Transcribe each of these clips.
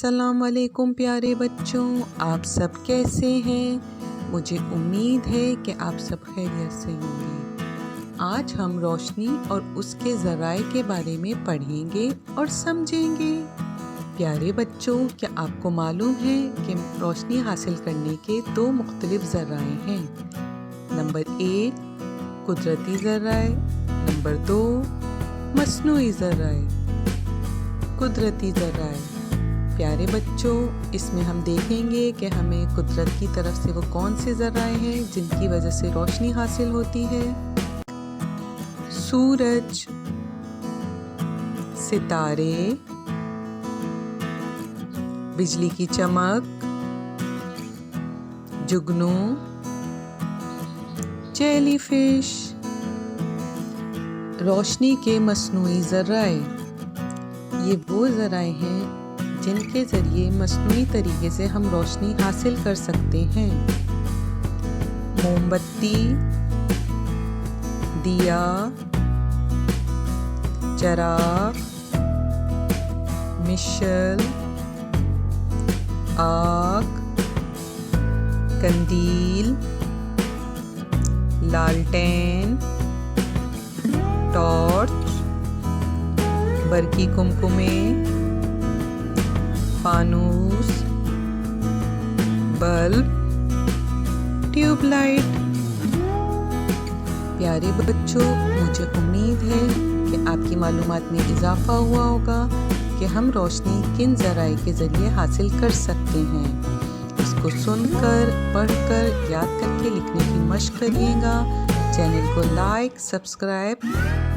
السلام علیکم پیارے بچوں، آپ سب کیسے ہیں؟ مجھے امید ہے کہ آپ سب خیریت سے ہوں گے۔ آج ہم روشنی اور اس کے ذرائع کے بارے میں پڑھیں گے اور سمجھیں گے۔ پیارے بچوں، کیا آپ کو معلوم ہے کہ روشنی حاصل کرنے کے 2 مختلف ذرائع ہیں؟ نمبر 1 قدرتی ذرائع، نمبر 2 مصنوعی ذرائع۔ قدرتی ذرائع، پیارے بچوں، اس میں ہم دیکھیں گے کہ ہمیں قدرت کی طرف سے وہ کون سے ذرائع ہیں جن کی وجہ سے روشنی حاصل ہوتی ہے۔ سورج، ستارے، بجلی کی چمک، جگنو، جیلی فش۔ روشنی کے مصنوعی ذرائع، یہ وہ ذرائع ہیں جن کے ذریعے مصنوعی طریقے سے ہم روشنی حاصل کر سکتے ہیں۔ موم بتی، دیا، چراغ، مشعل، آگ، قندیل، لالٹین، ٹارچ، برقی کمکمے، فانوس، بلب، ٹیوب لائٹ۔ پیارے بچوں، مجھے امید ہے کہ آپ کی معلومات میں اضافہ ہوا ہوگا کہ ہم روشنی کن ذرائع کے ذریعے حاصل کر سکتے ہیں۔ اس کو سن کر، پڑھ کر، یاد کر کے لکھنے کی مشق کریے گا۔ چینل کو لائک، سبسکرائب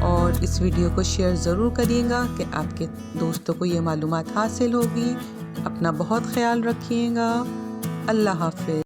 اور اس ویڈیو کو شیئر ضرور کریے گا کہ آپ کے دوستوں کو یہ معلومات حاصل ہوگی۔ اپنا بہت خیال رکھیے گا۔ اللہ حافظ۔